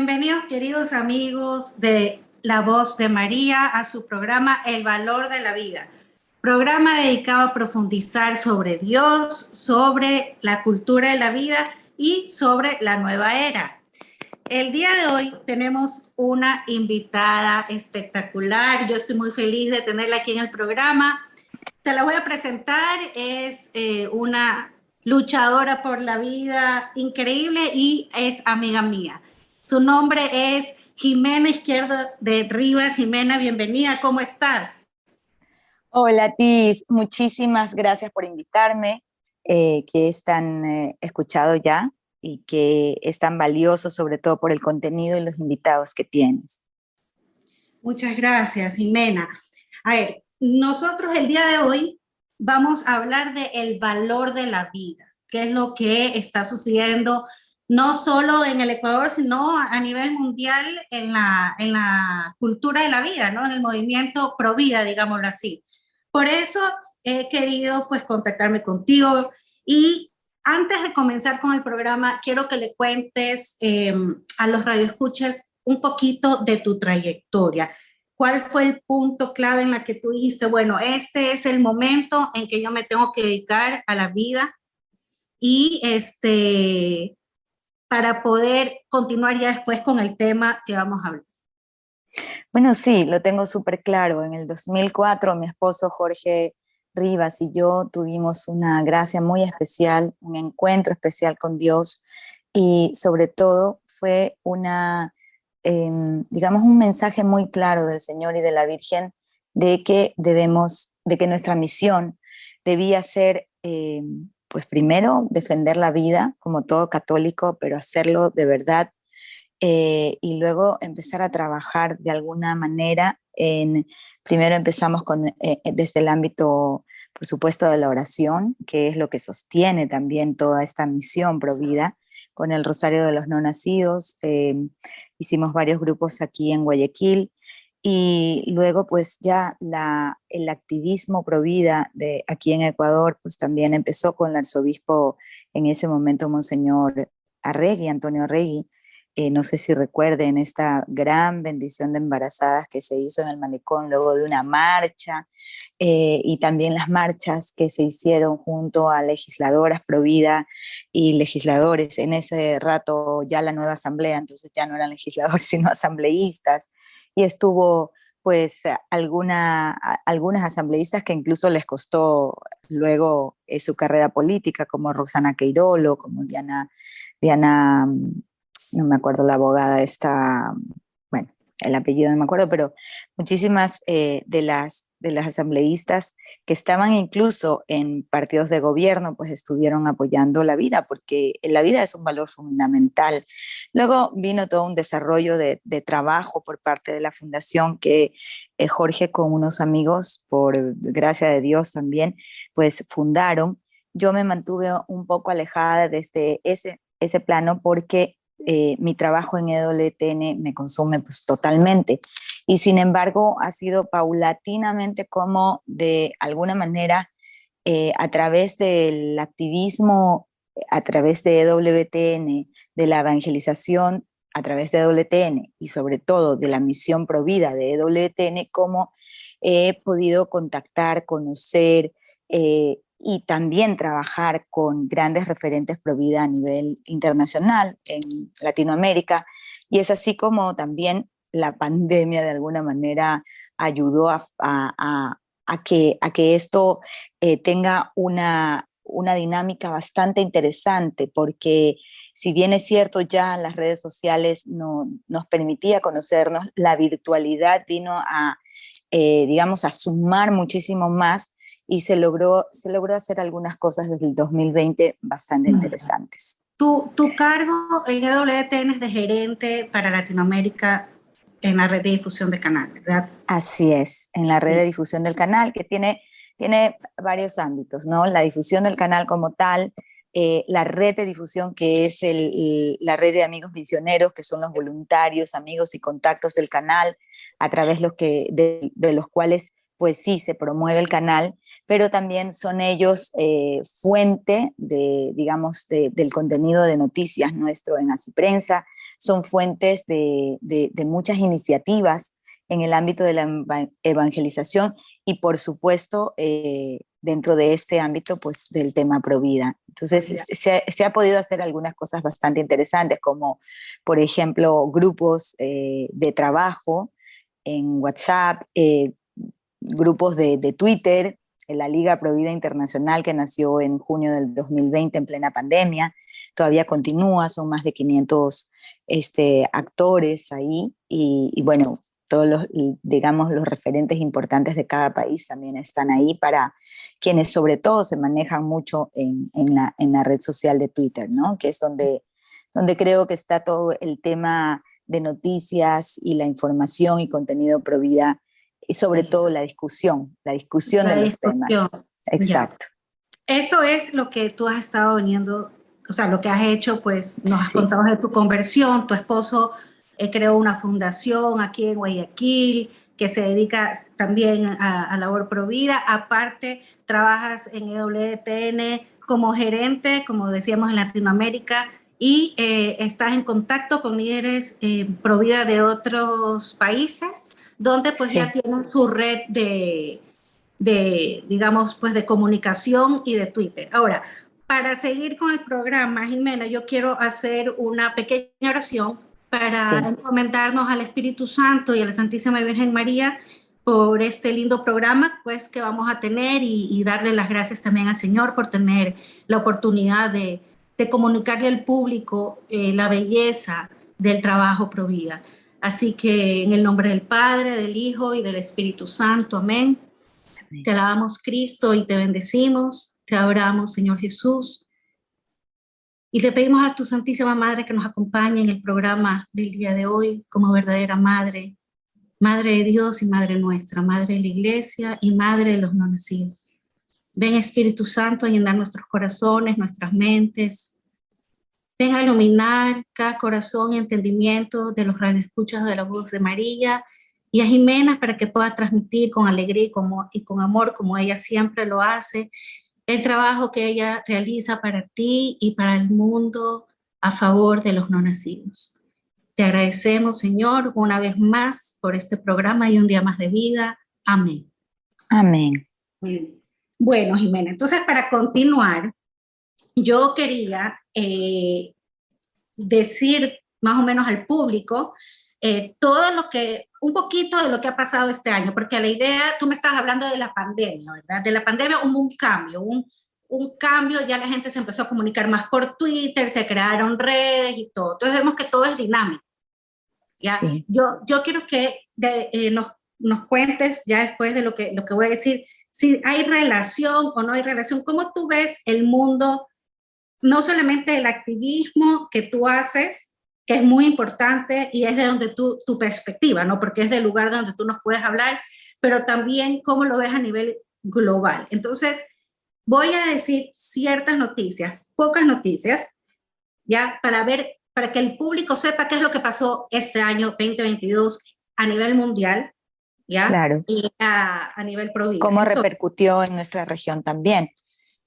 Bienvenidos, queridos amigos de La Voz de María, a su programa El Valor de la Vida. Programa dedicado a profundizar sobre Dios, sobre la cultura de la vida y sobre la nueva era. El día de hoy tenemos una invitada espectacular. Yo estoy muy feliz de tenerla aquí en el programa. Te la voy a presentar. Es una luchadora por la vida increíble y es amiga mía. Su nombre es Jimena Izquierdo de Rivas. Jimena, bienvenida. ¿Cómo estás? Hola, Tis. Muchísimas gracias por invitarme, que es tan escuchado ya y que es tan valioso, sobre todo por el contenido y los invitados que tienes. Muchas gracias, Jimena. A ver, nosotros el día de hoy vamos a hablar de el valor de la vida, qué es lo que está sucediendo no solo en el Ecuador, sino a nivel mundial en la cultura de la vida, ¿no? En el movimiento pro vida, digámoslo así. Por eso he querido pues contactarme contigo y antes de comenzar con el programa, quiero que le cuentes a los radioescuchas un poquito de tu trayectoria. ¿Cuál fue el punto clave en la que tú dijiste, bueno, este es el momento en que yo me tengo que dedicar a la vida y para poder continuar ya después con el tema que vamos a hablar? Bueno, sí, lo tengo súper claro. En el 2004, mi esposo Jorge Rivas y yo tuvimos una gracia muy especial, un encuentro especial con Dios y sobre todo fue digamos, un mensaje muy claro del Señor y de la Virgen de que nuestra misión debía ser, pues primero, defender la vida como todo católico, pero hacerlo de verdad, y luego empezar a trabajar de alguna manera primero empezamos desde el ámbito, por supuesto, de la oración, que es lo que sostiene también toda esta misión pro vida, con el Rosario de los No Nacidos. Hicimos varios grupos aquí en Guayaquil y luego pues ya el activismo pro vida de aquí en Ecuador pues también empezó con el arzobispo en ese momento, Monseñor Arregui, Antonio Arregui. No sé si recuerden esta gran bendición de embarazadas que se hizo en el malecón luego de una marcha, y también las marchas que se hicieron junto a legisladoras pro vida y legisladores. En ese rato ya la nueva asamblea, entonces ya no eran legisladores sino asambleístas, y estuvo pues algunas asambleístas que incluso les costó luego su carrera política, como Roxana Queirolo, como Diana, no me acuerdo la abogada esta, bueno, el apellido no me acuerdo, pero muchísimas de las asambleístas que estaban incluso en partidos de gobierno, pues estuvieron apoyando la vida, porque la vida es un valor fundamental. Luego vino todo un desarrollo de trabajo por parte de la fundación que Jorge con unos amigos, por gracia de Dios también, pues fundaron. Yo me mantuve un poco alejada desde ese plano porque mi trabajo en EWTN me consume pues totalmente, y sin embargo ha sido paulatinamente como de alguna manera, a través del activismo, a través de EWTN, de la evangelización a través de EWTN y sobre todo de la misión provida de EWTN, como he podido contactar, conocer, y también trabajar con grandes referentes pro vida a nivel internacional en Latinoamérica. Y es así como también la pandemia de alguna manera ayudó a que esto tenga una dinámica bastante interesante, porque si bien es cierto ya las redes sociales no, nos permitía conocernos, la virtualidad vino digamos, a sumar muchísimo más, y se logró hacer algunas cosas desde el 2020 bastante interesantes. Tu cargo en EWTN es de gerente para Latinoamérica en la red de difusión de canal, ¿verdad? Así es, en la red de Sí. difusión del canal, que tiene varios ámbitos, ¿no? La difusión del canal como tal, la red de difusión que es la red de amigos misioneros, que son los voluntarios, amigos y contactos del canal, a través de los cuales pues sí se promueve el canal, pero también son ellos fuente digamos, del contenido de noticias nuestro en Así Prensa. son fuentes de muchas iniciativas en el ámbito de la evangelización y por supuesto dentro de este ámbito pues del tema Provida. Entonces se ha podido hacer algunas cosas bastante interesantes como por ejemplo grupos de trabajo en WhatsApp, grupos de Twitter, en la Liga Provida Internacional que nació en junio del 2020 en plena pandemia, todavía continúa, son más de 500 actores ahí y bueno, todos los, digamos, los referentes importantes de cada país también están ahí para quienes sobre todo se manejan mucho en la red social de Twitter, ¿no? Que es donde creo que está todo el tema de noticias y la información y contenido pro vida y sobre todo la discusión de los temas. Exacto. Ya. Eso es lo que tú has estado viniendo, o sea, lo que has hecho, pues nos has Sí. contado de tu conversión, tu esposo creó una fundación aquí en Guayaquil que se dedica también a labor pro vida, aparte trabajas en EWTN como gerente, como decíamos en Latinoamérica, y estás en contacto con líderes pro vida de otros países, donde pues Sí. ya tienen su red digamos, pues de comunicación y de Twitter. Ahora, para seguir con el programa, Jimena, yo quiero hacer una pequeña oración para encomendarnos al Espíritu Santo y a la Santísima Virgen María por este lindo programa pues, que vamos a tener y darle las gracias también al Señor por tener la oportunidad de comunicarle al público la belleza del trabajo pro vida. Así que en el nombre del Padre, del Hijo y del Espíritu Santo, amén. Te alabamos, Cristo, y te bendecimos. Te adoramos, Señor Jesús. Y le pedimos a tu Santísima Madre que nos acompañe en el programa del día de hoy como verdadera Madre, Madre de Dios y Madre nuestra, Madre de la Iglesia y Madre de los no nacidos. Ven, Espíritu Santo, a llenar nuestros corazones, nuestras mentes. Ven a iluminar cada corazón y entendimiento de los radioescuchas de la voz de María y a Jimena para que pueda transmitir con alegría y con amor, como ella siempre lo hace, el trabajo que ella realiza para ti y para el mundo a favor de los no nacidos. Te agradecemos, Señor, una vez más por este programa y un día más de vida. Amén. Amén. Bueno, Jimena, entonces para continuar, yo quería decir más o menos al público todo lo que, un poquito de lo que ha pasado este año, porque la idea, tú me estás hablando de la pandemia, ¿verdad? De la pandemia hubo un cambio, un cambio, ya la gente se empezó a comunicar más por Twitter, se crearon redes y todo. Entonces vemos que todo es dinámico. ¿Ya? Sí. Yo quiero que nos cuentes, ya después de lo que voy a decir, si hay relación o no hay relación, ¿cómo tú ves el mundo? No solamente el activismo que tú haces, que es muy importante y es de donde tu perspectiva, ¿no? Porque es del lugar donde tú nos puedes hablar, pero también cómo lo ves a nivel global. Entonces, voy a decir ciertas noticias, pocas noticias, ya, para que el público sepa qué es lo que pasó este año 2022 a nivel mundial, ya, Claro. y a nivel pro vida. ¿Cómo repercutió en nuestra región también?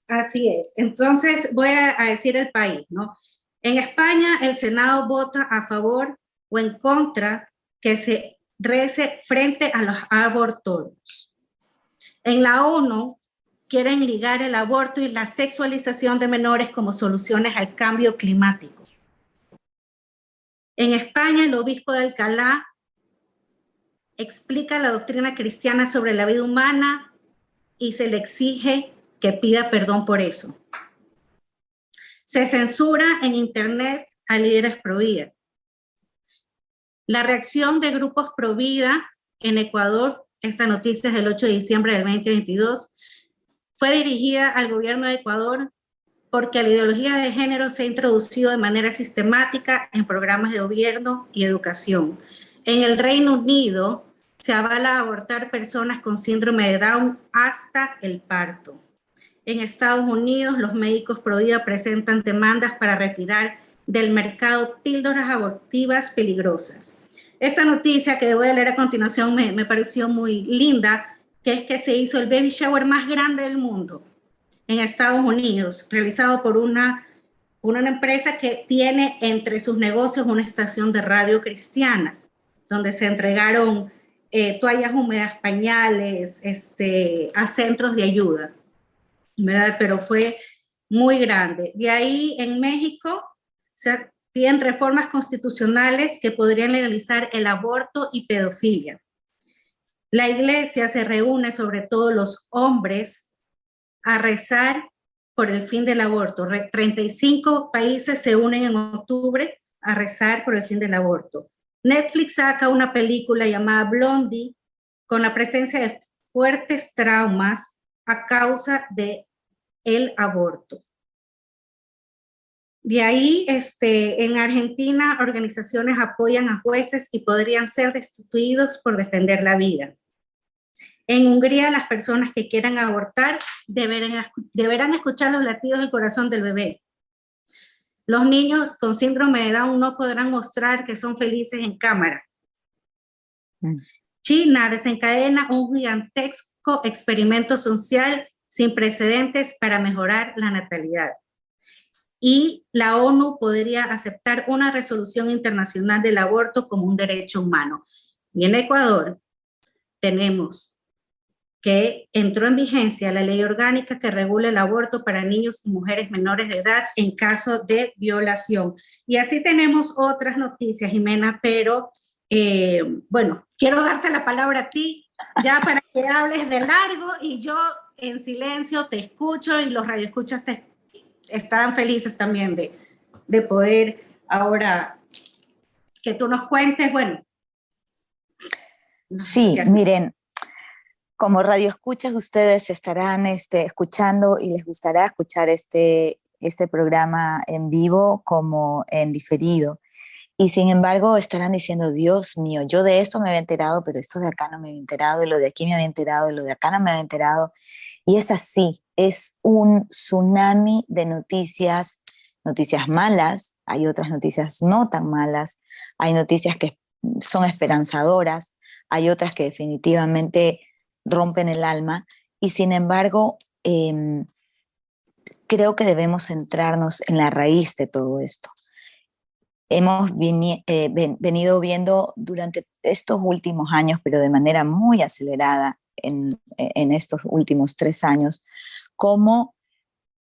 Así es. Entonces voy a decir el país, ¿no? En España el Senado vota a favor o en contra que se rece frente a los abortorios. En la ONU quieren ligar el aborto y la sexualización de menores como soluciones al cambio climático. En España el obispo de Alcalá explica la doctrina cristiana sobre la vida humana y se le exige que pida perdón por eso. Se censura en Internet a líderes pro vida. La reacción de grupos pro vida en Ecuador, esta noticia es del 8 de diciembre del 2022, fue dirigida al gobierno de Ecuador porque la ideología de género se ha introducido de manera sistemática en programas de gobierno y educación. En el Reino Unido se avala abortar personas con síndrome de Down hasta el parto. En Estados Unidos, los médicos pro vida presentan demandas para retirar del mercado píldoras abortivas peligrosas. Esta noticia que voy a leer a continuación me pareció muy linda, que es que se hizo el baby shower más grande del mundo en Estados Unidos, realizado por una una empresa que tiene entre sus negocios una estación de radio cristiana, donde se entregaron toallas húmedas, pañales, a centros de ayuda, ¿verdad? Pero fue muy grande. De ahí en México se piden reformas constitucionales que podrían legalizar el aborto y pedofilia. La iglesia se reúne, sobre todo los hombres, a rezar por el fin del aborto. 35 países se unen en octubre a rezar por el fin del aborto. Netflix saca una película llamada Blondie con la presencia de fuertes traumas a causa de el aborto. De ahí, en Argentina, organizaciones apoyan a jueces y podrían ser destituidos por defender la vida. En Hungría, las personas que quieran abortar deberán escuchar los latidos del corazón del bebé. Los niños con síndrome de Down no podrán mostrar que son felices en cámara. China desencadena un gigantesco experimento social sin precedentes para mejorar la natalidad. Y la ONU podría aceptar una resolución internacional del aborto como un derecho humano. Y en Ecuador tenemos que entró en vigencia la ley orgánica que regula el aborto para niños y mujeres menores de edad en caso de violación. Y así tenemos otras noticias, Jimena, pero bueno, quiero darte la palabra a ti ya para que hables de largo y yo en silencio te escucho y los radioescuchas estarán felices también de poder ahora que tú nos cuentes, bueno. Sí, miren, como radioescuchas ustedes estarán escuchando y les gustará escuchar este programa en vivo como en diferido. Y sin embargo estarán diciendo, Dios mío, yo de esto me había enterado, pero esto de acá no me había enterado, y lo de aquí me había enterado, y lo de acá no me había enterado. Y es así, es un tsunami de noticias malas, hay otras noticias no tan malas, hay noticias que son esperanzadoras, hay otras que definitivamente rompen el alma, y sin embargo creo que debemos centrarnos en la raíz de todo esto. Hemos venido viendo durante estos últimos años, pero de manera muy acelerada en estos últimos 3 años, cómo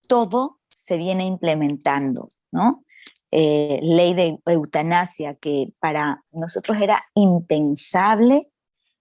todo se viene implementando, ¿no? Ley de eutanasia, que para nosotros era impensable,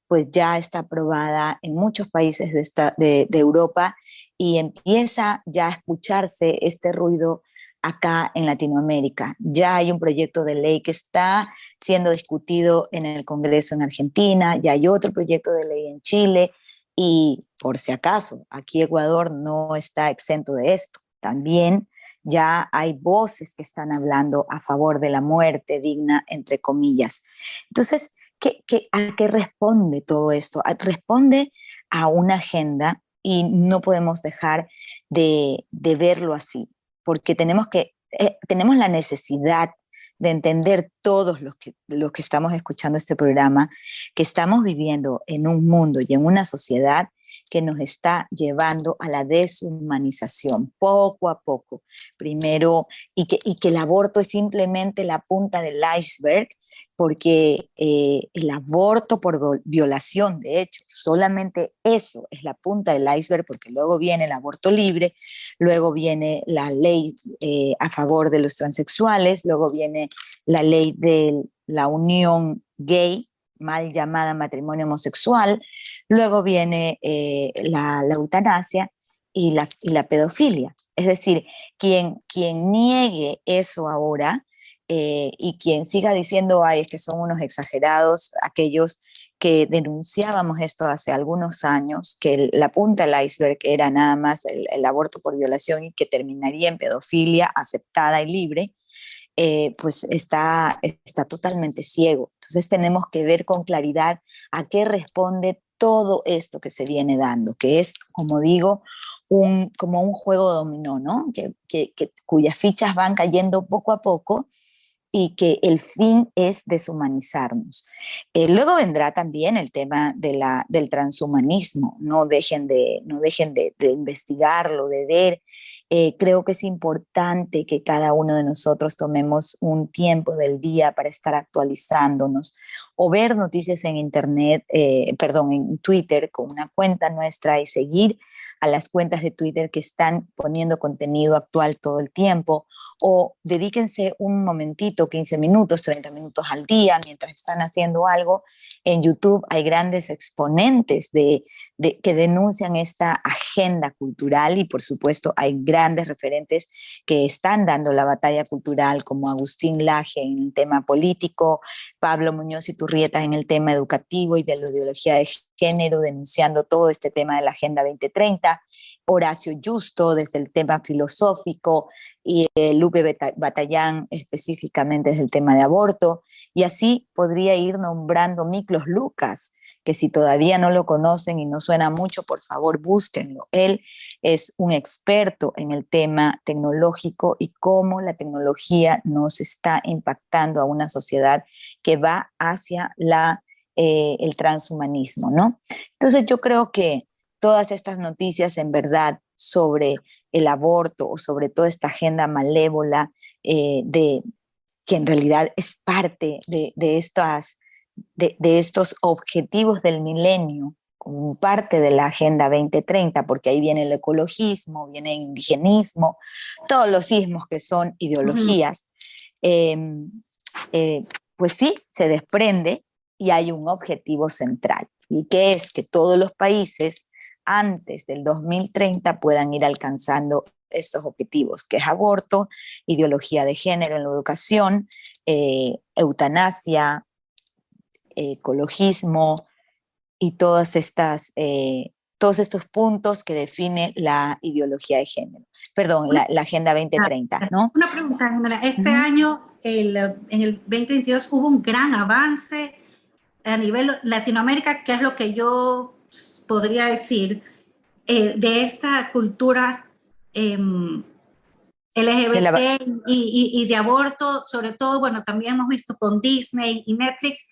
pues ya está aprobada en muchos países de Europa y empieza ya a escucharse este ruido acá en Latinoamérica. Ya hay un proyecto de ley que está siendo discutido en el Congreso en Argentina, ya hay otro proyecto de ley en Chile y, por si acaso, aquí Ecuador no está exento de esto. También ya hay voces que están hablando a favor de la muerte digna, entre comillas. Entonces, ¿a qué responde todo esto? Responde a una agenda y no podemos dejar de verlo así, porque tenemos la necesidad de entender todos los que estamos escuchando este programa, que estamos viviendo en un mundo y en una sociedad que nos está llevando a la deshumanización, poco a poco. Primero, y que el aborto es simplemente la punta del iceberg, porque el aborto por violación, de hecho, solamente eso es la punta del iceberg, porque luego viene el aborto libre, luego viene la ley a favor de los transexuales, luego viene la ley de la unión gay, mal llamada matrimonio homosexual, luego viene la eutanasia y la pedofilia. Es decir, quien niegue eso ahora y quien siga diciendo, ay, es que son unos exagerados, aquellos que denunciábamos esto hace algunos años, que la punta del iceberg era nada más el aborto por violación y que terminaría en pedofilia aceptada y libre, pues está totalmente ciego. Entonces tenemos que ver con claridad a qué responde todo esto que se viene dando, que es, como digo, como un juego dominó, ¿no? Cuyas fichas van cayendo poco a poco y que el fin es deshumanizarnos. Luego vendrá también el tema del transhumanismo. No dejen de investigarlo, de ver. Creo que es importante que cada uno de nosotros tomemos un tiempo del día para estar actualizándonos o ver noticias en internet, perdón, en Twitter con una cuenta nuestra y seguir a las cuentas de Twitter que están poniendo contenido actual todo el tiempo, o dedíquense un momentito, 15 minutos, 30 minutos al día mientras están haciendo algo. En YouTube hay grandes exponentes que denuncian esta agenda cultural y por supuesto hay grandes referentes que están dando la batalla cultural como Agustín Laje en el tema político, Pablo Muñoz y Turrieta en el tema educativo y de la ideología de género, denunciando todo este tema de la Agenda 2030, Horacio Justo desde el tema filosófico y Lupe Batallán específicamente desde el tema de aborto, y así podría ir nombrando Miklos Lucas, que si todavía no lo conocen y no suena mucho, por favor búsquenlo. Él es un experto en el tema tecnológico y cómo la tecnología nos está impactando a una sociedad que va hacia el transhumanismo, ¿no? Entonces yo creo que todas estas noticias en verdad sobre el aborto o sobre toda esta agenda malévola que en realidad es parte de estos objetivos del milenio, como parte de la Agenda 2030, porque ahí viene el ecologismo, viene el indigenismo, todos los ismos que son ideologías, eh, pues sí, se desprende y hay un objetivo central, y que es que todos los países antes del 2030 puedan ir alcanzando estos objetivos, que es aborto, ideología de género en la educación, eutanasia, ecologismo y todos estos puntos que define la ideología de género. Perdón, la Agenda 2030, ¿no? Una pregunta, Jimena. Este año, en el 2022, hubo un gran avance a nivel Latinoamérica, que es lo que yo podría decir, de esta cultura LGBT y de aborto, sobre todo, bueno, también hemos visto con Disney y Netflix.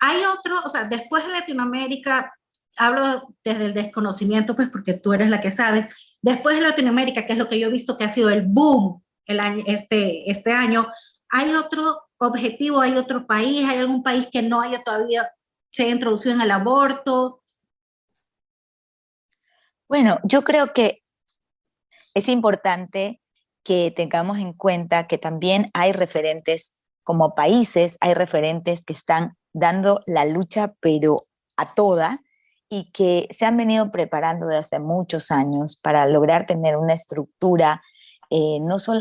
Hay otro, o sea, después de Latinoamérica, hablo desde el desconocimiento, pues porque tú eres la que sabes, después de Latinoamérica, que es lo que yo he visto que ha sido el boom este año, ¿hay otro objetivo, hay otro país, hay algún país que no haya todavía se haya introducido en el aborto? Bueno, yo creo que es importante que tengamos en cuenta que también hay referentes como países, hay referentes que están dando la lucha, pero a toda, y que se han venido preparando desde hace muchos años para lograr tener una estructura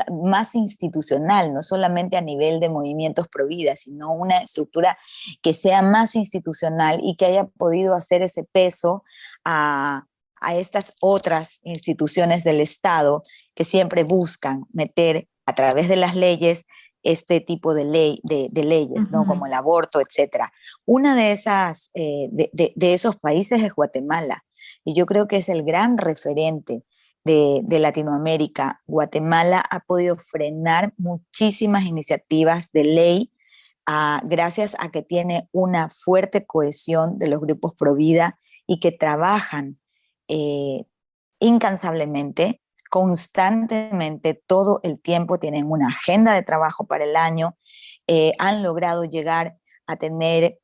más institucional, no solamente a nivel de movimientos pro vida, sino una estructura que sea más institucional y que haya podido hacer ese peso a estas otras instituciones del Estado que siempre buscan meter a través de las leyes este tipo de leyes, ¿no? Como el aborto, etcétera. Una de esos países es Guatemala, y yo creo que es el gran referente de Latinoamérica. Guatemala ha podido frenar muchísimas iniciativas de ley gracias a que tiene una fuerte cohesión de los grupos pro vida y que trabajan incansablemente, constantemente, todo el tiempo, tienen una agenda de trabajo para el año, han logrado llegar a tener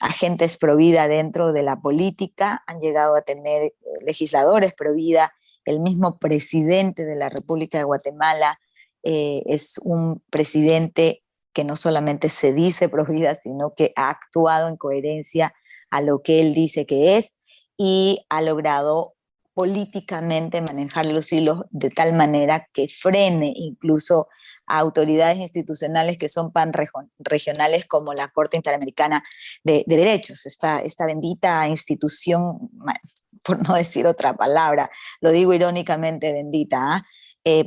agentes pro vida dentro de la política, han llegado a tener legisladores pro vida, el mismo presidente de la República de Guatemala es un presidente que no solamente se dice pro vida, sino que ha actuado en coherencia a lo que él dice que es, y ha logrado políticamente manejar los hilos de tal manera que frene incluso a autoridades institucionales que son regionales como la Corte Interamericana de Derechos, esta bendita institución, por no decir otra palabra, lo digo irónicamente bendita,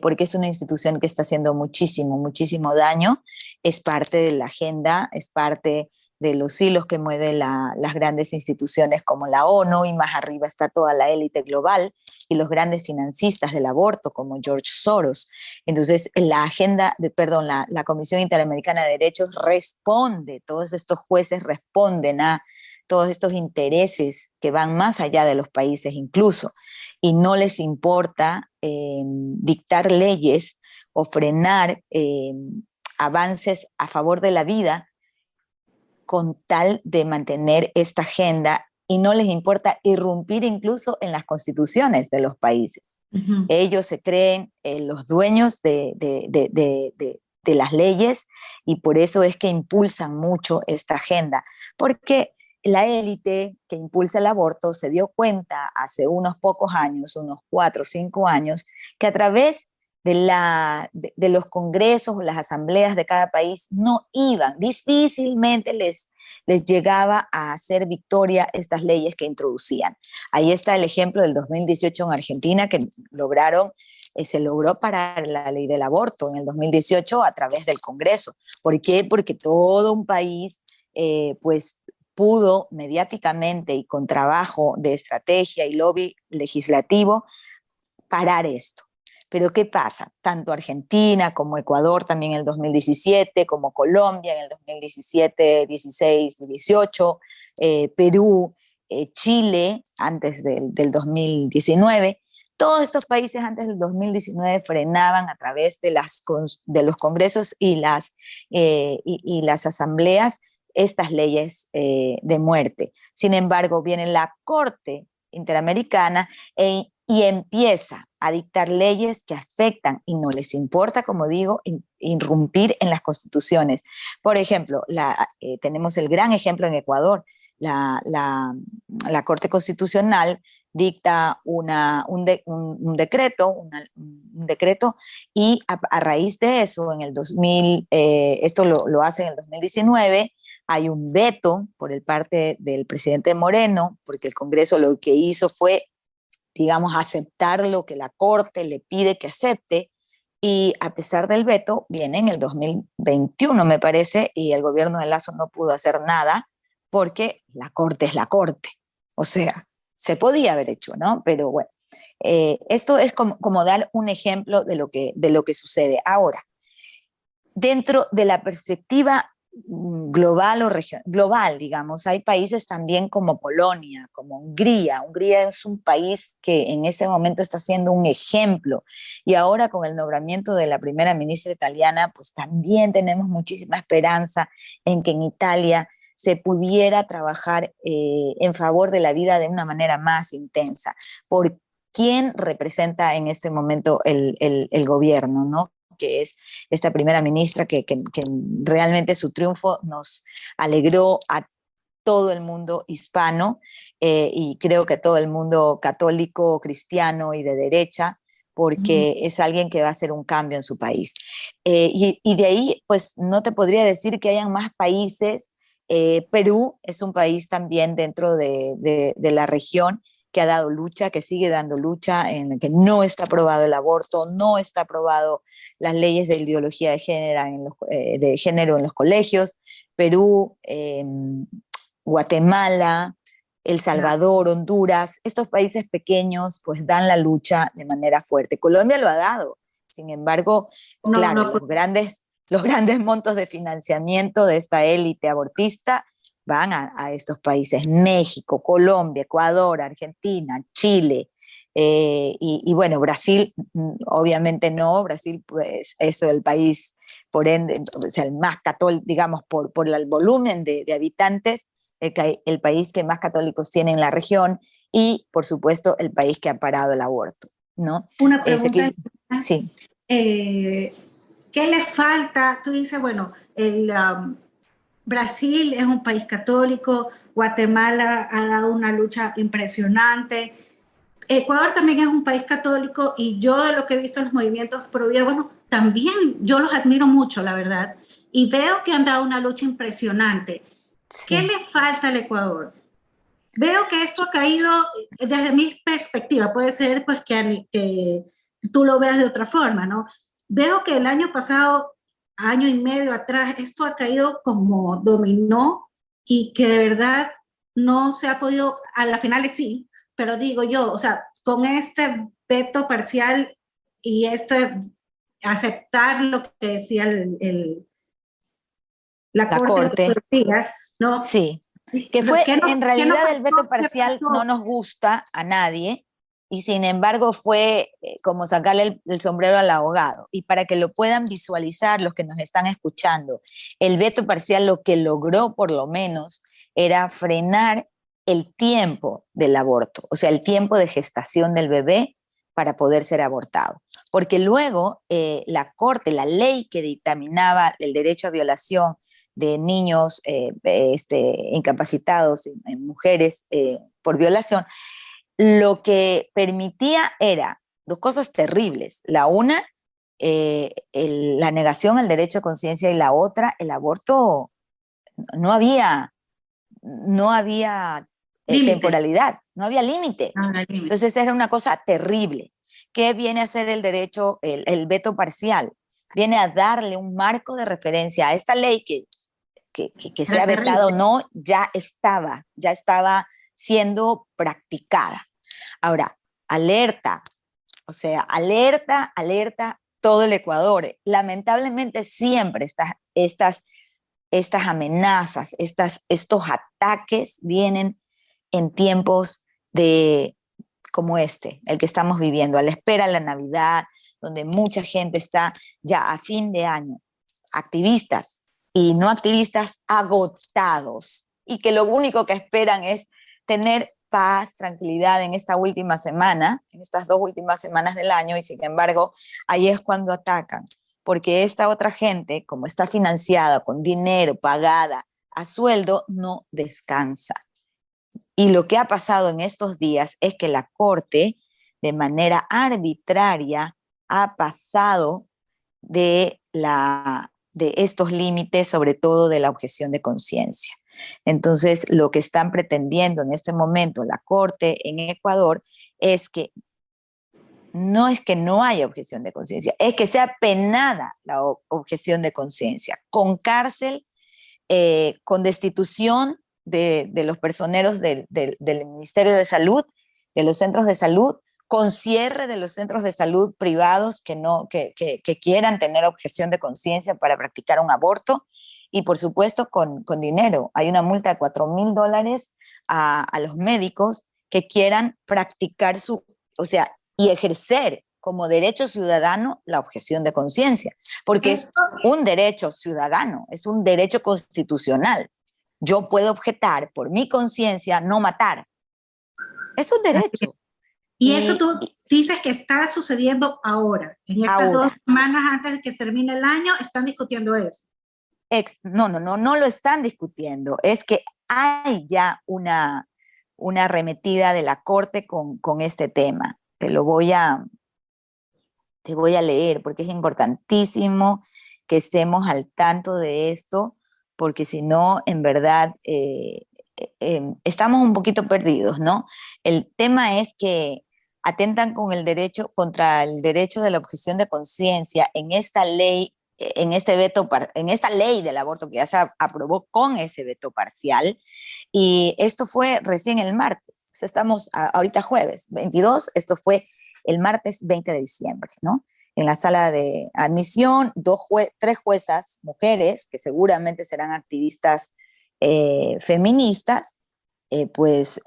porque es una institución que está haciendo muchísimo, muchísimo daño, es parte de la agenda, es parte de los hilos que mueven las grandes instituciones como la ONU, y más arriba está toda la élite global y los grandes financistas del aborto como George Soros. Entonces, la Comisión Interamericana de Derechos responde, todos estos jueces responden a todos estos intereses que van más allá de los países incluso, y no les importa dictar leyes o frenar avances a favor de la vida con tal de mantener esta agenda, y no les importa irrumpir incluso en las constituciones de los países. Uh-huh. Ellos se creen los dueños de las leyes, y por eso es que impulsan mucho esta agenda, porque la élite que impulsa el aborto se dio cuenta hace unos pocos años, unos 4 o 5 años, que a través de los congresos o las asambleas de cada país no iban, difícilmente les llegaba a hacer victoria estas leyes que introducían. Ahí está el ejemplo del 2018 en Argentina, que se logró parar la ley del aborto en el 2018 a través del Congreso. ¿Por qué? Porque todo un país pues pudo mediáticamente y con trabajo de estrategia y lobby legislativo parar esto. Pero ¿qué pasa? Tanto Argentina como Ecuador también en el 2017, como Colombia en el 2017, 16 y 18, Perú, Chile antes del 2019, todos estos países antes del 2019 frenaban a través de los congresos y las asambleas estas leyes de muerte. Sin embargo, viene la Corte Interamericana y empieza a dictar leyes que afectan, y no les importa, como digo, irrumpir en las constituciones. Por ejemplo, tenemos el gran ejemplo en Ecuador. La Corte Constitucional dicta un decreto, y a raíz de eso, en el 2000, esto lo hace en el 2019, hay un veto por el parte del presidente Moreno, porque el Congreso lo que hizo fue, digamos, aceptar lo que la Corte le pide que acepte, y a pesar del veto, viene en el 2021, me parece, y el gobierno de Lazo no pudo hacer nada, porque la Corte es la Corte. O sea, se podía haber hecho, ¿no? Pero bueno, esto es como dar un ejemplo de lo que sucede. Ahora, dentro de la perspectiva global global, digamos, hay países también como Polonia, como Hungría. Hungría es un país que en este momento está siendo un ejemplo, y ahora con el nombramiento de la primera ministra italiana, pues también tenemos muchísima esperanza en que en Italia se pudiera trabajar en favor de la vida de una manera más intensa, por quién representa en este momento el gobierno, ¿no? Que es esta primera ministra que realmente su triunfo nos alegró a todo el mundo hispano, y creo que todo el mundo católico, cristiano y de derecha, porque es alguien que va a hacer un cambio en su país. Y de ahí, pues no te podría decir que hayan más países. Perú es un país también dentro de la región que ha dado lucha, que sigue dando lucha, en el que no está aprobado el aborto, no está aprobado las leyes de ideología de género en los colegios. Perú, Guatemala, El Salvador, Honduras, estos países pequeños pues dan la lucha de manera fuerte. Colombia lo ha dado, sin embargo, claro, los grandes montos de financiamiento de esta élite abortista van a estos países: México, Colombia, Ecuador, Argentina, Chile, y bueno, Brasil, obviamente no. Brasil pues es el país, por ende, o sea, el más católico, digamos, por el volumen de habitantes, el país que más católicos tiene en la región, y por supuesto el país que ha parado el aborto, ¿no? Una pregunta. Sí. ¿Qué le falta? Tú dices, bueno, Brasil es un país católico, Guatemala ha dado una lucha impresionante, Ecuador también es un país católico, y yo de lo que he visto en los movimientos pro vida, bueno, también yo los admiro mucho, la verdad, y veo que han dado una lucha impresionante. Sí. ¿Qué le falta al Ecuador? Veo que esto ha caído, desde mi perspectiva, puede ser pues que tú lo veas de otra forma, ¿no? Veo que el año pasado, año y medio atrás, esto ha caído como dominó y que de verdad no se ha podido, a la final sí, pero digo yo, o sea, con este veto parcial y este aceptar lo que decía la La corte, lo que tú corte, decías, ¿no? sí, que fue, en Qué no realidad el veto pasó? ¿Qué parcial no pasó? nos gusta a nadie y sin embargo fue como sacarle el sombrero al abogado. Y para que lo puedan visualizar los que nos están escuchando, el veto parcial lo que logró por lo menos era frenar el tiempo del aborto, o sea, el tiempo de gestación del bebé para poder ser abortado. Porque luego la corte, la ley que dictaminaba el derecho a violación de niños incapacitados, en mujeres por violación, lo que permitía era dos cosas terribles. La una, la negación al derecho a conciencia y la otra, el aborto, no había, no había Límite. temporalidad, no había límite. Ah, límite. Entonces era una cosa terrible. ¿Qué viene a ser el derecho, el veto parcial? Viene a darle un marco de referencia a esta ley que Era sea vetada o terrible. no, ya estaba siendo practicada. Ahora, alerta, o sea, alerta, alerta todo el Ecuador. Lamentablemente siempre estas amenazas, estos ataques vienen en tiempos de como el que estamos viviendo, a la espera de la Navidad, donde mucha gente está ya a fin de año, activistas y no activistas agotados, y que lo único que esperan es tener paz, tranquilidad en esta última semana, en estas 2 últimas semanas del año, y sin embargo, ahí es cuando atacan, porque esta otra gente, como está financiada con dinero, pagada a sueldo, no descansa. Y lo que ha pasado en estos días es que la Corte, de manera arbitraria, ha pasado de estos límites, sobre todo de la objeción de conciencia. Entonces, lo que están pretendiendo en este momento la Corte en Ecuador es que no haya objeción de conciencia, es que sea penada la objeción de conciencia, con cárcel, con destitución de los personeros del Ministerio de Salud, de los centros de salud, con cierre de los centros de salud privados que quieran tener objeción de conciencia para practicar un aborto, y por supuesto con dinero. Hay una multa de $4,000 a los médicos que quieran practicar o sea, y ejercer como derecho ciudadano la objeción de conciencia, porque es Esto, un derecho ciudadano, es un derecho constitucional. Yo puedo objetar por mi conciencia no matar. Es un derecho. y eso Y, tú dices que está sucediendo ahora, en estas dos ahora, semanas antes de que termine el año, están discutiendo eso. no lo están discutiendo. Es que hay ya una arremetida de la Corte con este tema. Te voy a leer porque es importantísimo que estemos al tanto de esto, porque si no, en verdad, estamos un poquito perdidos, ¿no? El tema es que atentan contra el derecho de la objeción de conciencia en esta ley, en esta ley del aborto que ya se aprobó con ese veto parcial, y esto fue recién el martes. O sea, estamos ahorita jueves 22, esto fue el martes 20 de diciembre, ¿no? En la sala de admisión, tres juezas mujeres, que seguramente serán activistas feministas, pues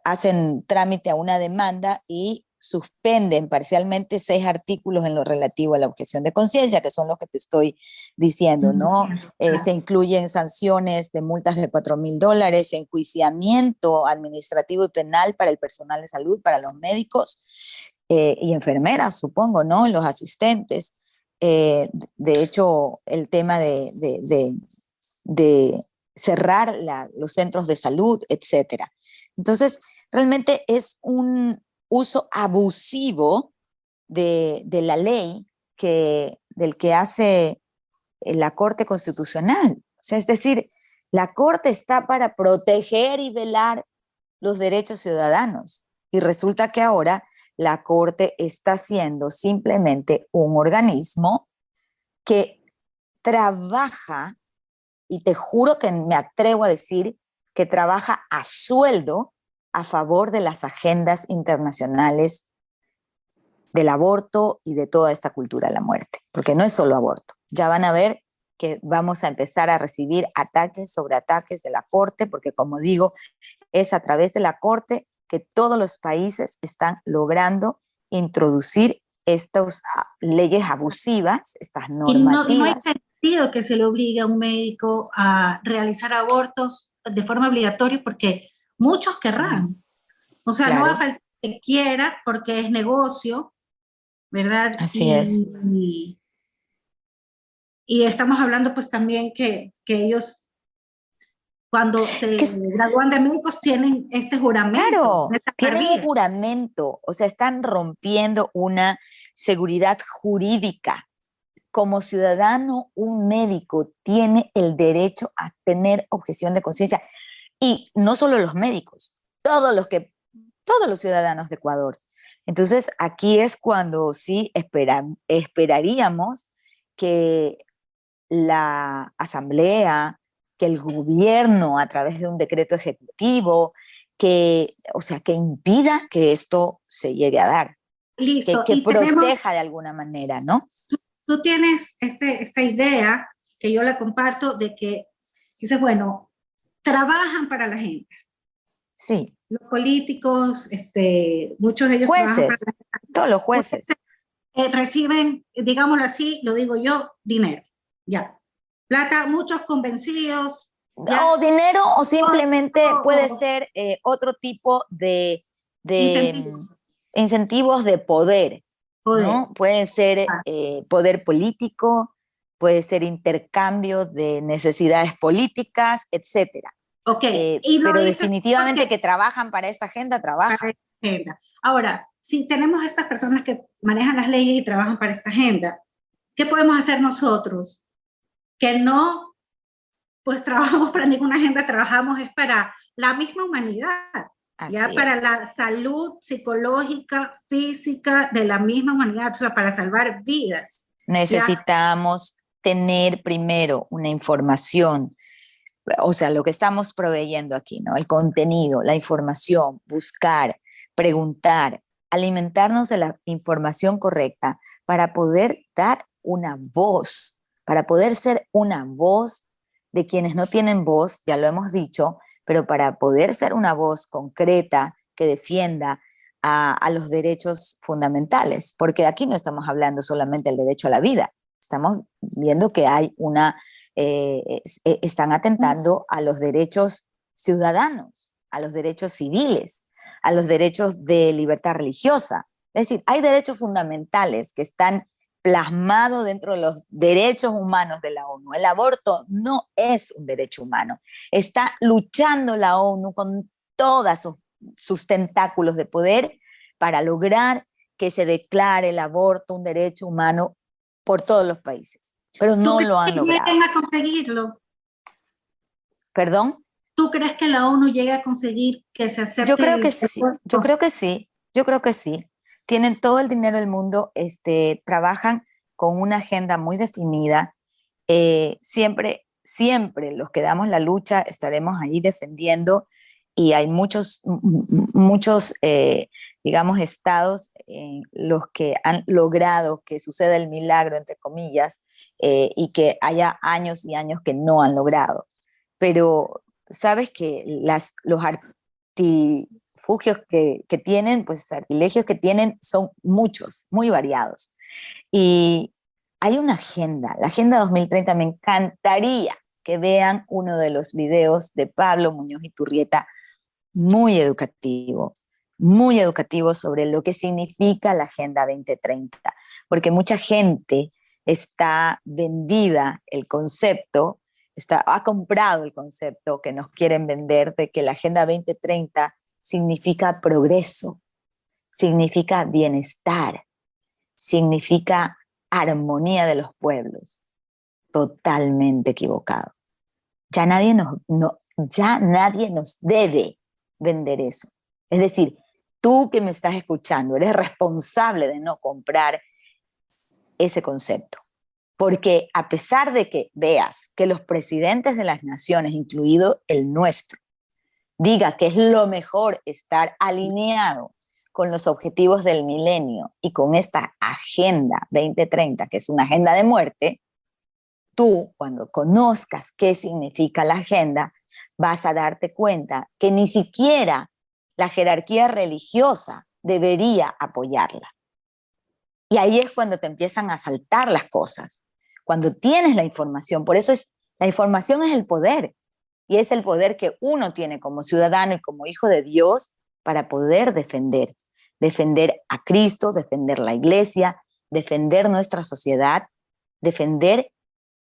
hacen trámite a una demanda y suspenden parcialmente 6 artículos en lo relativo a la objeción de conciencia, que son los que te estoy diciendo, ¿no? Se incluyen sanciones de multas de $4,000, enjuiciamiento administrativo y penal para el personal de salud, para los médicos, y enfermeras, supongo, ¿no? Los asistentes. De hecho, el tema de cerrar los centros de salud, etcétera. Entonces, realmente es un uso abusivo de la ley del que hace la Corte Constitucional. O sea, es decir, la Corte está para proteger y velar los derechos ciudadanos. Y resulta que ahora la Corte está siendo simplemente un organismo que trabaja, y te juro que me atrevo a decir que trabaja a sueldo a favor de las agendas internacionales del aborto y de toda esta cultura de la muerte, porque no es solo aborto. Ya van a ver que vamos a empezar a recibir ataques sobre ataques de la Corte, porque como digo, es a través de la Corte que todos los países están logrando introducir estas leyes abusivas, estas Y no hay normativas. sentido que se le obligue a un médico a realizar abortos de forma obligatoria porque muchos querrán. O sea, no va a Claro, faltar que quiera porque es negocio, ¿verdad? así es. Y estamos hablando pues también que ellos cuando Que se gradúan de médicos tienen este juramento claro, de por tienen un vida. juramento, o sea, están rompiendo una seguridad jurídica. Como ciudadano, un médico tiene el derecho a tener objeción de conciencia. Y no solo los médicos, todos los ciudadanos de Ecuador. Entonces, aquí es cuando sí esperaríamos que la asamblea, que el gobierno a través de un decreto ejecutivo, o sea, que impida que esto se llegue a dar, Listo. que Y tenemos, proteja de alguna manera, ¿no? tú tienes esta idea que yo la comparto de que dices, bueno, trabajan para la gente. Sí, Los políticos, muchos de ellos trabajan para jueces, todos los jueces. reciben, digámoslo así, lo digo yo, dinero, ya. Plata, muchos convencidos, O ya. dinero o simplemente puede O ser otro tipo de incentivos, incentivos de poder, poder. ¿no? Puede ser Ah, poder político, puede ser intercambio de necesidades políticas, etcétera. ok, y lo Pero dices definitivamente porque que trabajan para esta agenda, para trabajan. esta agenda. Ahora, si tenemos estas personas que manejan las leyes y trabajan para esta agenda, ¿qué podemos hacer nosotros? Que no, pues trabajamos para ninguna agenda, trabajamos es para la misma humanidad, ya Así para es. la salud psicológica, física de la misma humanidad, o sea, para salvar vidas, ya. Necesitamos tener primero una información, o sea, lo que estamos proveyendo aquí, ¿no? El contenido, la información, buscar, preguntar, alimentarnos de la información correcta para poder dar una voz, para poder ser una voz de quienes no tienen voz, ya lo hemos dicho, pero para poder ser una voz concreta que defienda a los derechos fundamentales, porque aquí no estamos hablando solamente del derecho a la vida, estamos viendo que hay están atentando a los derechos ciudadanos, a los derechos civiles, a los derechos de libertad religiosa. Es decir, hay derechos fundamentales que están plasmados dentro de los derechos humanos de la ONU. El aborto no es un derecho humano. Está luchando la ONU con todos sus tentáculos de poder para lograr que se declare el aborto un derecho humano por todos los países, pero ¿Tú no crees lo han que logrado. lleguen a conseguirlo? ¿Perdón? ¿Tú crees que la ONU llegue a conseguir que se Yo acepte creo que el sí, yo aborto? creo que sí, yo creo que sí. Tienen todo el dinero del mundo, trabajan con una agenda muy definida. Siempre los que damos la lucha estaremos ahí defendiendo y hay muchos, digamos, estados en los que han logrado que suceda el milagro, entre comillas, y que haya años y años que no han logrado. Pero sabes que los artilugios que tienen, pues artilegios que tienen son muchos, muy variados. Y hay una agenda, la Agenda 2030, me encantaría que vean uno de los videos de Pablo Muñoz Iturrieta, muy educativo sobre lo que significa la Agenda 2030, porque mucha gente está vendida el concepto, ha comprado el concepto que nos quieren vender de que la Agenda 2030 significa progreso, significa bienestar, significa armonía de los pueblos. Totalmente equivocado. Ya nadie nos debe vender eso. Es decir, tú que me estás escuchando, eres responsable de no comprar ese concepto. Porque a pesar de que veas que los presidentes de las naciones, incluido el nuestro, diga que es lo mejor estar alineado con los objetivos del milenio y con esta Agenda 2030, que es una agenda de muerte, tú, cuando conozcas qué significa la agenda, vas a darte cuenta que ni siquiera la jerarquía religiosa debería apoyarla. Y ahí es cuando te empiezan a saltar las cosas, cuando tienes la información. Por eso la información es el poder, y es el poder que uno tiene como ciudadano y como hijo de Dios para poder defender a Cristo, defender la iglesia, defender nuestra sociedad, defender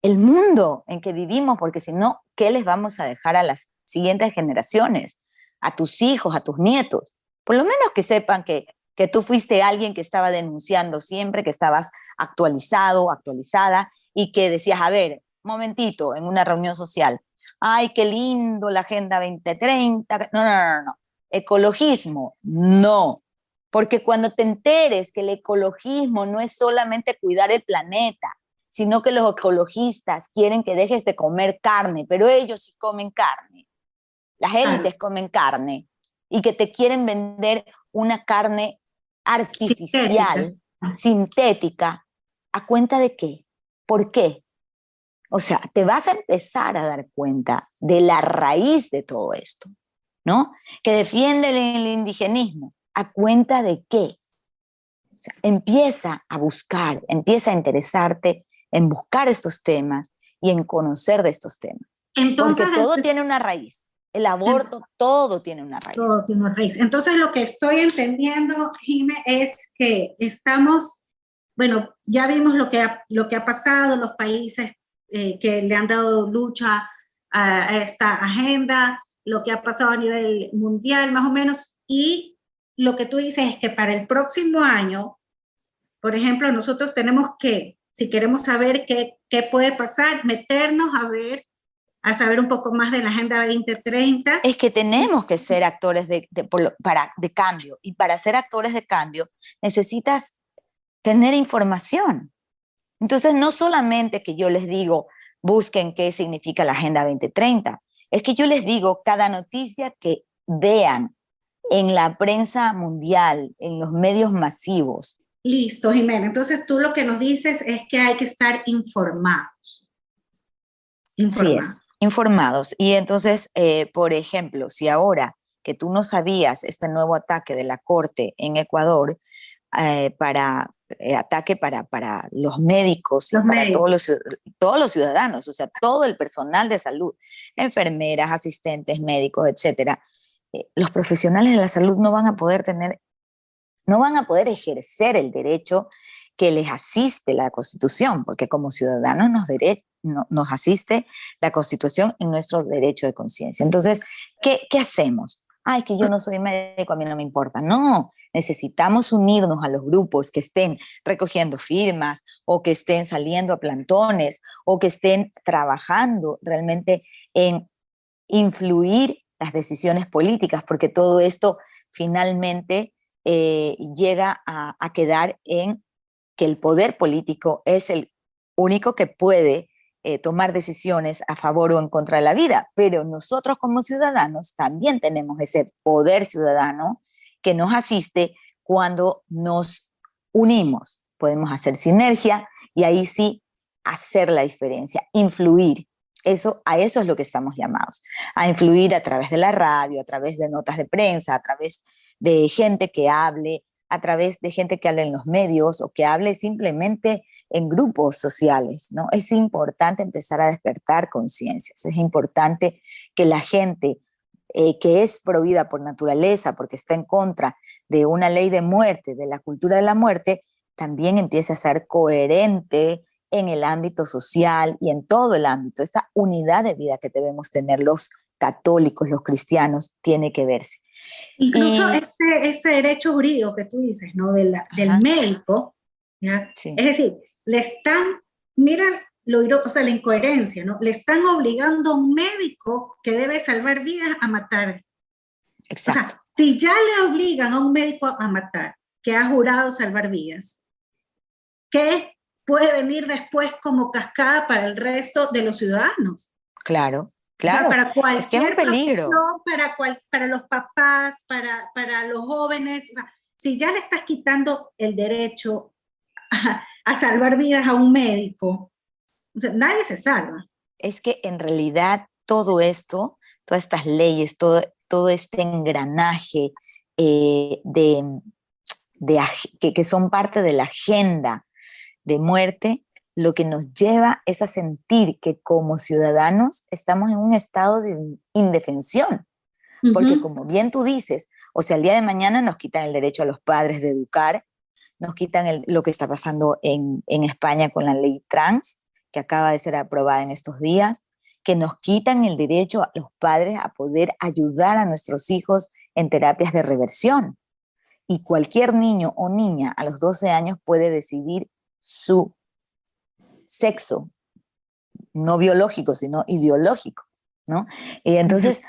el mundo en que vivimos, porque si no, ¿qué les vamos a dejar a las siguientes generaciones? A tus hijos, a tus nietos. Por lo menos que sepan que tú fuiste alguien que estaba denunciando siempre, que estabas actualizado, actualizada, y que decías, a ver, momentito, en una reunión social, ay, qué lindo la Agenda 2030. No, no, no, no. Ecologismo, no. Porque cuando te enteres que el ecologismo no es solamente cuidar el planeta, sino que los ecologistas quieren que dejes de comer carne, pero ellos sí comen carne. Las élites comen carne y que te quieren vender una carne artificial, sintética, ¿a cuenta de qué? ¿Por qué? O sea, te vas a empezar a dar cuenta de la raíz de todo esto, ¿no? Que defiende el indigenismo, ¿a cuenta de qué? O sea, empieza a buscar, empieza a interesarte en buscar estos temas y en conocer de estos temas. Entonces, porque todo tiene una raíz. El aborto, todo tiene una raíz. Todo tiene una raíz. Entonces, lo que estoy entendiendo, Jime, es que estamos, bueno, ya vimos lo que ha pasado, los países que le han dado lucha a esta agenda, lo que ha pasado a nivel mundial, más o menos, y lo que tú dices es que para el próximo año, por ejemplo, nosotros tenemos que, si queremos saber qué puede pasar, meternos a saber un poco más de la Agenda 2030. Es que tenemos que ser actores de cambio, y para ser actores de cambio necesitas tener información. Entonces, no solamente que yo les digo, busquen qué significa la Agenda 2030, es que yo les digo, cada noticia que vean en la prensa mundial, en los medios masivos. Listo, Jimena. Entonces, tú lo que nos dices es que hay que estar informados. Sí, informados. Y entonces, por ejemplo, si ahora que tú no sabías este nuevo ataque de la Corte en Ecuador, ataque para los médicos y para todos los ciudadanos, o sea, todo el personal de salud, enfermeras, asistentes, médicos, etcétera, los profesionales de la salud no van a poder ejercer el derecho que les asiste la Constitución, porque como ciudadanos nos asiste la Constitución en nuestro derecho de conciencia. Entonces, ¿qué hacemos? Ay, que yo no soy médico, a mí no me importa. No, necesitamos unirnos a los grupos que estén recogiendo firmas o que estén saliendo a plantones o que estén trabajando realmente en influir las decisiones políticas, porque todo esto finalmente llega a quedar en que el poder político es el único que puede tomar decisiones a favor o en contra de la vida, pero nosotros como ciudadanos también tenemos ese poder ciudadano que nos asiste cuando nos unimos. Podemos hacer sinergia y ahí sí hacer la diferencia, influir. A eso es lo que estamos llamados, a influir a través de la radio, a través de notas de prensa, a través de gente que hable, a través de gente que hable en los medios o que hable simplemente en grupos sociales, ¿no? Es importante empezar a despertar conciencias, es importante que la gente que es provida por naturaleza, porque está en contra de una ley de muerte, de la cultura de la muerte, también empiece a ser coherente en el ámbito social y en todo el ámbito. Esa unidad de vida que debemos tener los católicos, los cristianos, tiene que verse. Incluso este derecho jurídico que tú dices, ¿no? Del médico, ¿ya? Sí. Es decir, le están, mira, o sea, la incoherencia, ¿no? Le están obligando a un médico que debe salvar vidas a matar. Exacto. O sea, si ya le obligan a un médico a matar, que ha jurado salvar vidas, ¿qué puede venir después como cascada para el resto de los ciudadanos? Claro. O sea, Claro, para es que es un cualquier peligro. profesión, para los papás, para los jóvenes, o sea, si ya le estás quitando el derecho a salvar vidas a un médico, o sea, nadie se salva. Es que en realidad todo esto, todas estas leyes, todo este engranaje de, que son parte de la agenda de muerte, lo que nos lleva es a sentir que como ciudadanos estamos en un estado de indefensión, porque Ujú. como bien tú dices, o sea, el día de mañana nos quitan el derecho a los padres de educar, nos quitan lo que está pasando en España con la ley trans, que acaba de ser aprobada en estos días, que nos quitan el derecho a los padres a poder ayudar a nuestros hijos en terapias de reversión. Y cualquier niño o niña a los 12 años puede decidir su sexo, no biológico, sino ideológico, ¿no? Y entonces,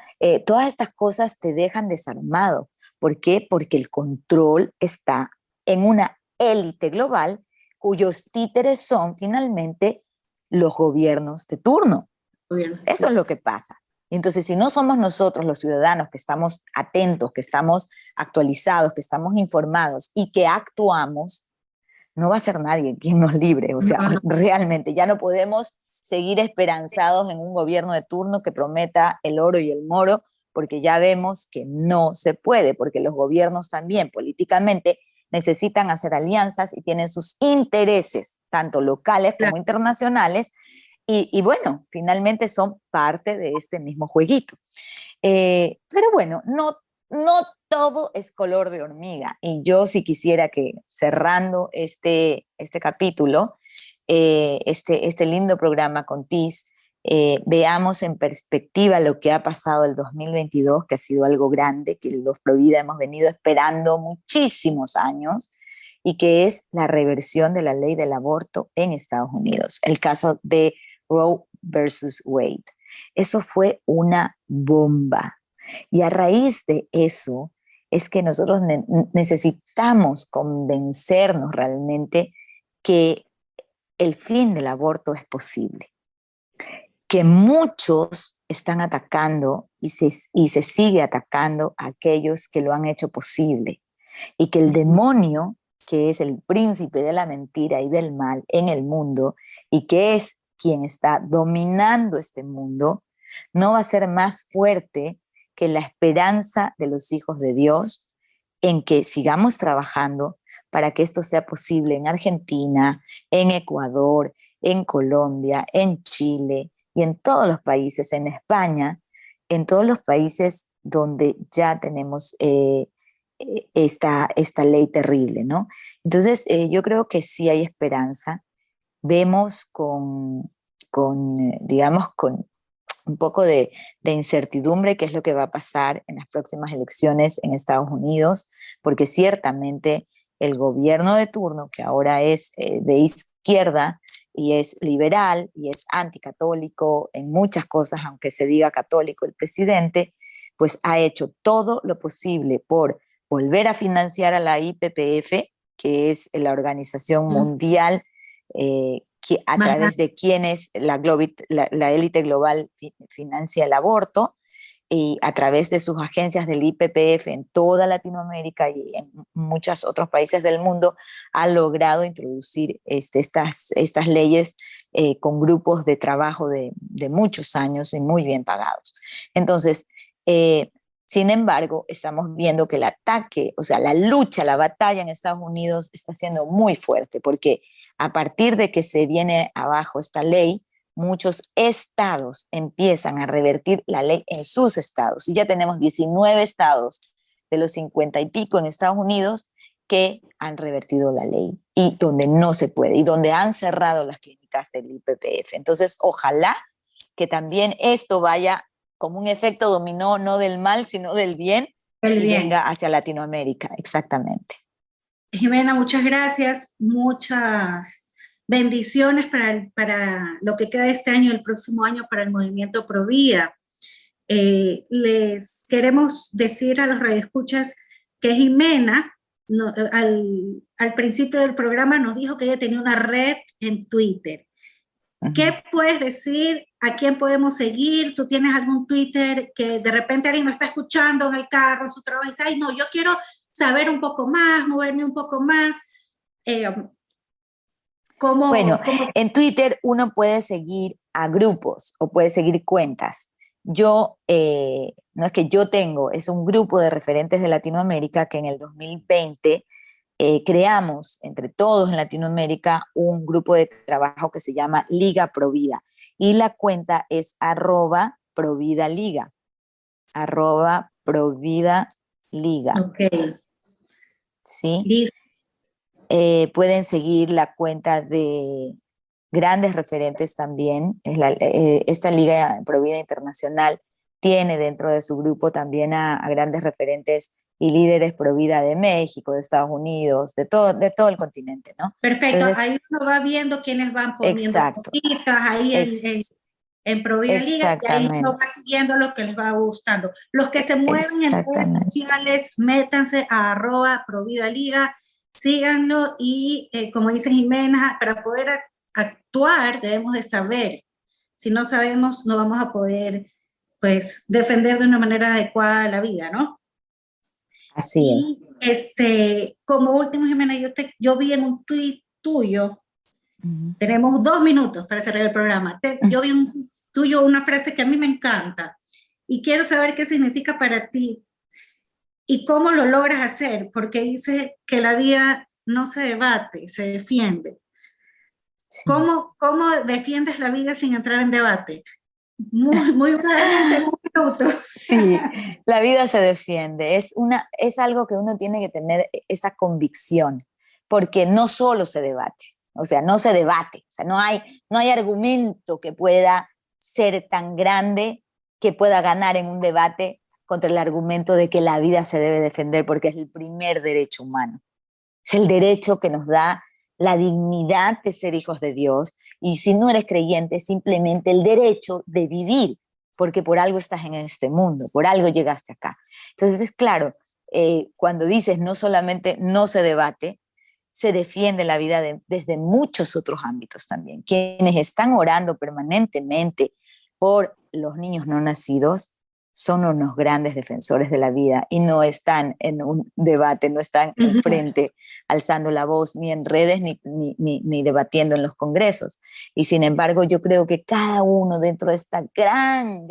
todas estas cosas te dejan desarmado. ¿Por qué? Porque el control está en una élite global cuyos títeres son finalmente los gobiernos de turno. Gobierno, Eso es sí. lo que pasa. Entonces, si no somos nosotros los ciudadanos que estamos atentos, que estamos actualizados, que estamos informados y que actuamos, no va a ser nadie quien nos libre. O sea, No, no. realmente ya no podemos seguir esperanzados en un gobierno de turno que prometa el oro y el moro, porque ya vemos que no se puede, porque los gobiernos también políticamente necesitan hacer alianzas y tienen sus intereses, tanto locales como Claro. internacionales, y bueno, finalmente son parte de este mismo jueguito. Pero bueno, no todo es color de hormiga. Y yo sí quisiera que cerrando este capítulo, este lindo programa con TIS, veamos en perspectiva lo que ha pasado el 2022, que ha sido algo grande, que los Provida hemos venido esperando muchísimos años, y que es la reversión de la ley del aborto en Estados Unidos. El caso de Roe versus Wade. Eso fue una bomba. Y a raíz de eso es que nosotros necesitamos convencernos realmente que el fin del aborto es posible, que muchos están atacando y se sigue atacando a aquellos que lo han hecho posible, y que el demonio, que es el príncipe de la mentira y del mal en el mundo, y que es quien está dominando este mundo, no va a ser más fuerte que la esperanza de los hijos de Dios en que sigamos trabajando para que esto sea posible en Argentina, en Ecuador, en Colombia, en Chile y en todos los países, en España, en todos los países donde ya tenemos esta ley terrible, ¿no? Entonces, yo creo que sí hay esperanza. Vemos digamos, con un poco de incertidumbre qué es lo que va a pasar en las próximas elecciones en Estados Unidos, porque ciertamente el gobierno de turno, que ahora es de izquierda y es liberal y es anticatólico en muchas cosas, aunque se diga católico el presidente, pues ha hecho todo lo posible por volver a financiar a la IPPF, que es la Organización Mundial a Más través de quienes la élite global financia el aborto, y a través de sus agencias del IPPF en toda Latinoamérica y en muchos otros países del mundo, ha logrado introducir estas leyes con grupos de trabajo de muchos años y muy bien pagados. Entonces, sin embargo, estamos viendo que el ataque, o sea, la lucha, la batalla en Estados Unidos está siendo muy fuerte, porque a partir de que se viene abajo esta ley, muchos estados empiezan a revertir la ley en sus estados. Y ya tenemos 19 estados de los 50 y pico en Estados Unidos que han revertido la ley y donde no se puede, y donde han cerrado las clínicas del IPPF. Entonces, ojalá que también esto vaya como un efecto dominó, no del mal, sino del bien, el y bien. venga hacia Latinoamérica, exactamente. Jimena, muchas gracias, muchas bendiciones para lo que queda de este año y el próximo año para el movimiento Provida. Les queremos decir a los radioescuchas que Jimena, al principio del programa nos dijo que ella tenía una red en Twitter. ¿Qué puedes decir? ¿A quién podemos seguir? ¿Tú tienes algún Twitter que de repente alguien me está escuchando en el carro, en su trabajo, y dice, ay, no, yo quiero saber un poco más, moverme un poco más? Bueno, en Twitter uno puede seguir a grupos o puede seguir cuentas. Yo, no es que yo tengo, es un grupo de referentes de Latinoamérica que en el 2020 creamos entre todos en Latinoamérica un grupo de trabajo que se llama Liga Provida y la cuenta es @ProvidaLiga, @ProvidaLiga. Ok. ¿Sí? Listo. Pueden seguir la cuenta de grandes referentes también. Esta Liga Provida Internacional tiene dentro de su grupo también a grandes referentes y líderes Provida de México, de Estados Unidos, de todo el continente, ¿no? Perfecto, Entonces, ahí uno va viendo quiénes van poniendo exacto, cositas ahí en Provida Liga, y ahí uno va exactamente, siguiendo lo que les va gustando. Los que se mueven en redes exactamente. sociales, métanse a @Provida Liga, síganlo, y como dice Jimena, para poder actuar debemos de saber. Si no sabemos, no vamos a poder, pues, defender de una manera adecuada la vida, ¿no? Así Y es. como último, Jimena, yo vi en un tuit tuyo, Ujú. tenemos 2 minutos para cerrar el programa, yo vi un tuyo una frase que a mí me encanta y quiero saber qué significa para ti y cómo lo logras hacer, porque dice que la vida no se debate, se defiende. Sí. ¿Cómo defiendes la vida sin entrar en debate? Muy brevemente, en un minuto. Sí, la vida se defiende. Es algo que uno tiene que tener esa convicción, porque no solo se debate, o sea, no se debate, o sea, no hay argumento que pueda ser tan grande que pueda ganar en un debate contra el argumento de que la vida se debe defender porque es el primer derecho humano. Es el derecho que nos da la dignidad de ser hijos de Dios, y si no eres creyente, simplemente el derecho de vivir, porque por algo estás en este mundo, por algo llegaste acá. Entonces es claro, cuando dices no solamente no se debate, se defiende la vida desde muchos otros ámbitos también. Quienes están orando permanentemente por los niños no nacidos son unos grandes defensores de la vida y no están en un debate, no están enfrente alzando la voz ni en redes ni debatiendo en los congresos. Y sin embargo, yo creo que cada uno dentro de esta gran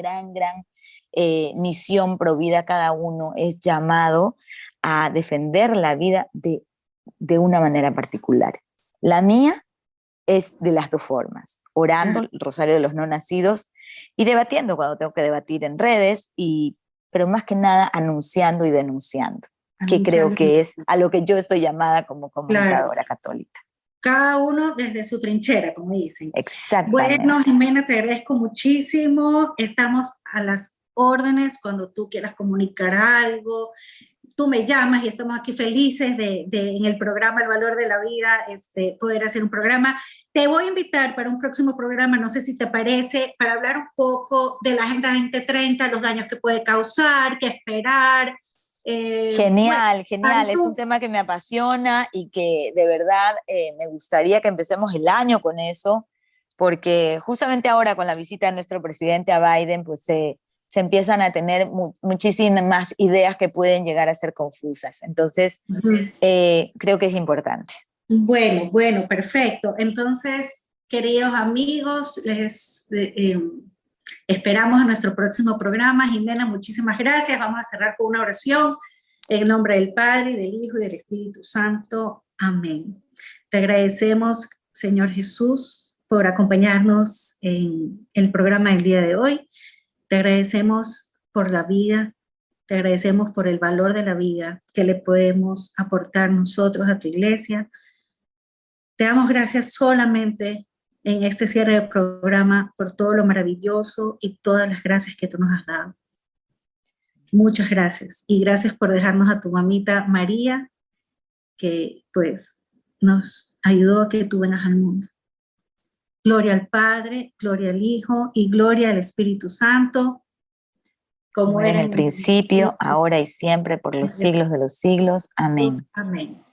misión pro vida, cada uno es llamado a defender la vida de una manera particular. La mía es de las dos formas, orando el rosario de los no nacidos y debatiendo cuando tengo que debatir en redes, pero más que nada anunciando y denunciando, que creo que es a lo que yo estoy llamada como comunicadora católica. Cada uno desde su trinchera, como dicen. Exactamente. Bueno, Jimena, te agradezco muchísimo. Estamos a las órdenes cuando tú quieras comunicar algo. Tú me llamas y estamos aquí felices en el programa El Valor de la Vida, poder hacer un programa. Te voy a invitar para un próximo programa, no sé si te parece, para hablar un poco de la Agenda 2030, los daños que puede causar, qué esperar. Genial, genial. Es un tema que me apasiona y que de verdad me gustaría que empecemos el año con eso, porque justamente ahora con la visita de nuestro presidente a Biden, pues se empiezan a tener muchísimas más ideas que pueden llegar a ser confusas. Entonces, creo que es importante. Bueno, perfecto. Entonces, queridos amigos, esperamos a nuestro próximo programa. Jimena, muchísimas gracias. Vamos a cerrar con una oración. En nombre del Padre, del Hijo y del Espíritu Santo. Amén. Te agradecemos, Señor Jesús, por acompañarnos en el programa del día de hoy. Te agradecemos por la vida, te agradecemos por el valor de la vida que le podemos aportar nosotros a tu iglesia. Te damos gracias solamente en este cierre del programa por todo lo maravilloso y todas las gracias que tú nos has dado. Muchas gracias. Y gracias por dejarnos a tu mamita María, que pues nos ayudó a que tú vengas al mundo. Gloria al Padre, gloria al Hijo y gloria al Espíritu Santo, como era en el principio, ahora y siempre, por los siglos de los siglos. Amén. Amén.